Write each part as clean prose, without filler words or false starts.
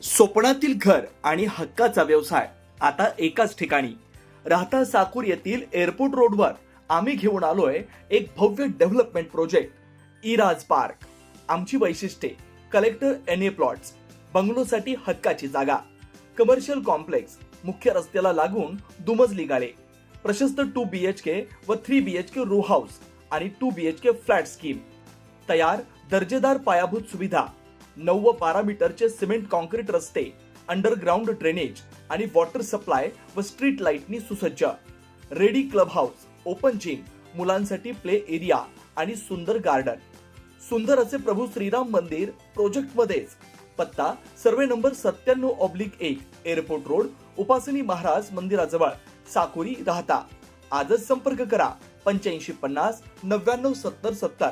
स्वप्नातील घर आणि हक्काचा व्यवसाय आता एकाच ठिकाणी. राहता साकूर येथील एअरपोर्ट रोडवर आम्ही घेऊन आलोय एक भव्य डेव्हलपमेंट प्रोजेक्ट इराज पार्क. आमची वैशिष्ट्ये: कलेक्टर NA प्लॉट्स, बंगलोसाठी हक्काची जागा, कमर्शियल कॉम्प्लेक्स, मुख्य रस्त्याला लागून दुमजली गाळे, प्रशस्त 2 BHK व 3 BHK रो हाऊस आणि 2 BHK फ्लॅट स्कीम. तयार दर्जेदार पायाभूत सुविधा, 9 व 12 मीटरचे सिमेंट कॉन्क्रीट रस्ते, अंडरग्राउंड ड्रेनेज आणि वॉटर सप्लाय व स्ट्रीट लाईटनी सुसज्ज. Ready club house, open gym, मुलांसाठी प्ले एरिया आणि सुंदर गार्डन. सुंदर असे प्रभू श्रीराम मंदिर प्रोजेक्ट मध्येच. पत्ता: सर्वे नंबर 97/1, एअरपोर्ट रोड, उपासनी महाराज मंदिराजवळ, साकुरी, राहता. आजच संपर्क करा 8550 99 70 70.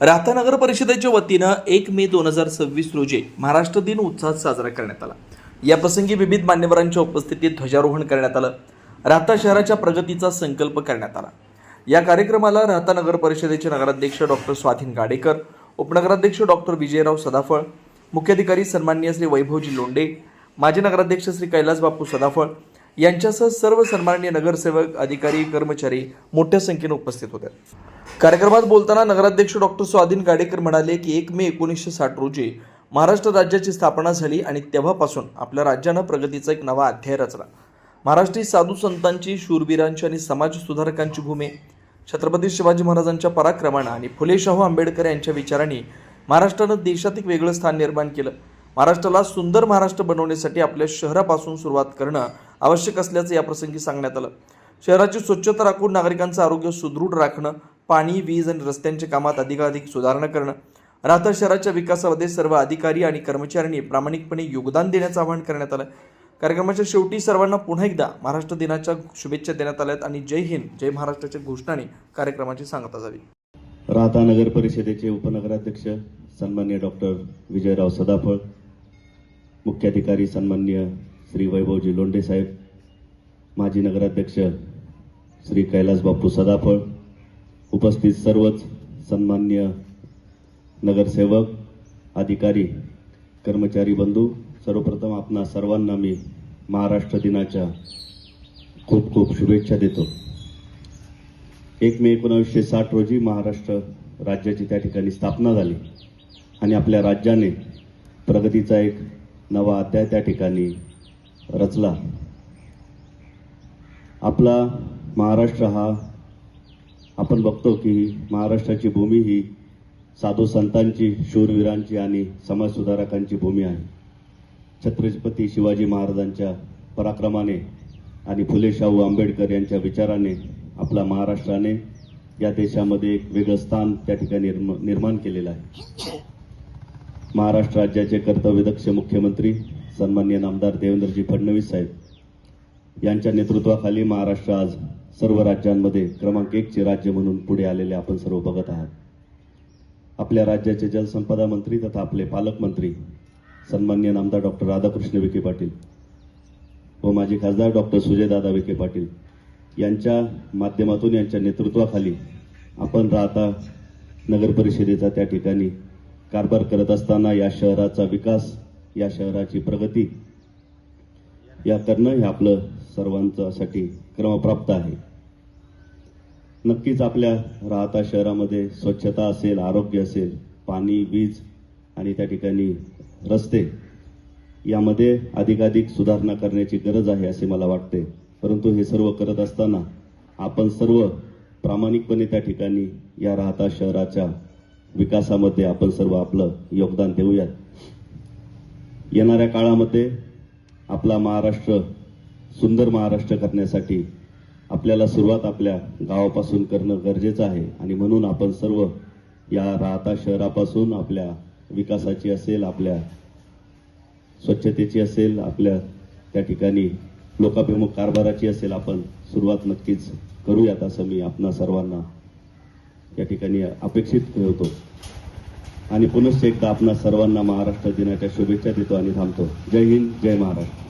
राहता नगर परिषदेच्या वतीनं 1 मे 2026 रोजी महाराष्ट्र दिन उत्साहात साजरा करण्यात आला. या प्रसंगी विविध मान्यवरांच्या उपस्थितीत ध्वजारोहण करण्यात आलं. राहता शहराच्या प्रगतीचा संकल्प करण्यात आला. या कार्यक्रमाला राहता नगर परिषदेचे नगराध्यक्ष डॉक्टर स्वाधीन गाडेकर, उपनगराध्यक्ष डॉक्टर विजयराव सदाफळ, मुख्याधिकारी सन्माननीय श्री वैभवजी लोंढे, माजी नगराध्यक्ष श्री कैलास बापू सदाफळ यांच्यासह सर्व सन्माननीय नगरसेवक, अधिकारी, कर्मचारी मोठ्या संख्येने उपस्थित होते. कार्यक्रमात बोलताना नगराध्यक्ष डॉक्टर स्वाधीन गाडेकर म्हणाले की 1 मे 1960 रोजी महाराष्ट्र राज्याची स्थापना झाली आणि तेव्हापासून आपल्या राज्यानं प्रगतीचा एक नवा अध्याय रचला. महाराष्ट्री साधू संतांची, शूरवीरांची आणि समाज सुधारकांची भूमी, छत्रपती शिवाजी महाराजांच्या पराक्रमानं आणि फुले शाहू आंबेडकर यांच्या विचारांनी महाराष्ट्रानं देशात एक वेगळं स्थान निर्माण केलं. महाराष्ट्राला सुंदर महाराष्ट्र बनवण्यासाठी आपल्या शहरापासून सुरुवात करणं आवश्यक असल्याचं या प्रसंगी सांगण्यात आलं. शहराची स्वच्छता राखून नागरिकांचं आरोग्य सुदृढ राखणं, पाणी, वीज आणि रस्त्यांच्या कामात अधिकाधिक सुधारणा करणं, राहता शहराच्या विकासामध्ये सर्व अधिकारी आणि कर्मचाऱ्यांनी प्रामाणिकपणे योगदान देण्याचं आवाहन करण्यात आलं. कार्यक्रमाच्या शेवटी सर्वांना पुन्हा एकदा महाराष्ट्र दिनाच्या शुभेच्छा देण्यात आल्यात आणि जय हिंद, जय महाराष्ट्राच्या घोषणाने कार्यक्रमाची सांगता झाली. राहता नगर परिषदेचे उपनगराध्यक्ष सन्माननीय डॉक्टर विजयराव सदाफळ, मुख्याधिकारी सन्माननीय श्री वैभवजी लोंढे साहेब, माजी नगराध्यक्ष श्री कैलास बापू सदाफळ, उपस्थित सर्वच सन्माननीय नगरसेवक, अधिकारी, कर्मचारी बंधू, सर्वप्रथम आपणा सर्वांना मी महाराष्ट्र दिनाच्या खूप खूप शुभेच्छा देतो. 1 मे 1960 रोजी महाराष्ट्र राज्याची त्या ठिकाणी स्थापना झाली आणि आपल्या राज्याने प्रगतीचा एक नवा अध्याय त्या ठिकाणी रचला. आपला महाराष्ट्र हा आपण बघतो की महाराष्ट्राची भूमी ही साधू संतांची, शूरवीरांची आणि समाजसुधारकांची भूमी आहे. छत्रपती शिवाजी महाराजांच्या पराक्रमाने आणि फुले शाहू आंबेडकर यांच्या विचाराने आपल्या महाराष्ट्राने या देशामध्ये एक वेगळं स्थान त्या ठिकाणी निर्माण केलेलं आहे. महाराष्ट्र राज्याचे कर्तव्यदक्ष मुख्यमंत्री सन्माननीय नामदार देवेंद्रजी फडणवीस साहेब यांच्या नेतृत्वाखाली महाराष्ट्र आज सर्व राज्यांमध्ये क्रमांक 1 चे राज्य म्हणून पुढे आलेले आपण सर्व बघत आहात. आपल्या राज्याचे जलसंपदा मंत्री तथा आपले पालकमंत्री सन्माननीय नामदार डॉक्टर राधाकृष्ण विखे पाटील व माजी खासदार डॉक्टर सुजयदादा विखे पाटील यांच्या माध्यमातून, यांच्या नेतृत्वाखाली आपण राहता नगर परिषदेचा त्या ठिकाणी कारभार करत असताना या शहराचा विकास, या शहराची प्रगती या करणं हे आपलं सर्वांच्यासाठी क्रमप्राप्त आहे. नक्कीच आपल्या राहता शहरामध्ये स्वच्छता असेल, आरोग्य असेल, पाणी, वीज आणि त्या ठिकाणी रस्ते यामध्ये अधिकाधिक सुधारणा करण्याची गरज आहे असे मला वाटते. परंतु हे सर्व करत असताना आपण सर्व प्रामाणिकपणे त्या ठिकाणी या राहता शहराच्या विकासामध्ये आपण सर्व आपलं योगदान देऊयात. येणाऱ्या काळामध्ये आपला महाराष्ट्र सुंदर महाराष्ट्र करण्यासाठी आपल्याला सुरुवात आपल्या गावापासून करणं गरजेचं आहे आणि म्हणून आपण सर्व या राहता शहरापासून आपल्या विकासाची असेल, आपल्या स्वच्छतेची असेल, आपल्या त्या ठिकाणी लोकाभिमुख कारभाराची असेल, आपण सुरुवात नक्कीच करूयात असं मी आपणा सर्वांना या ठिकाणी अपेक्षित ठेवतो आणि पुनश्च एकदा आपणा सर्वांना महाराष्ट्र दिनाच्या शुभेच्छा देतो आणि थांबतो. जय हिंद, जय महाराष्ट्र.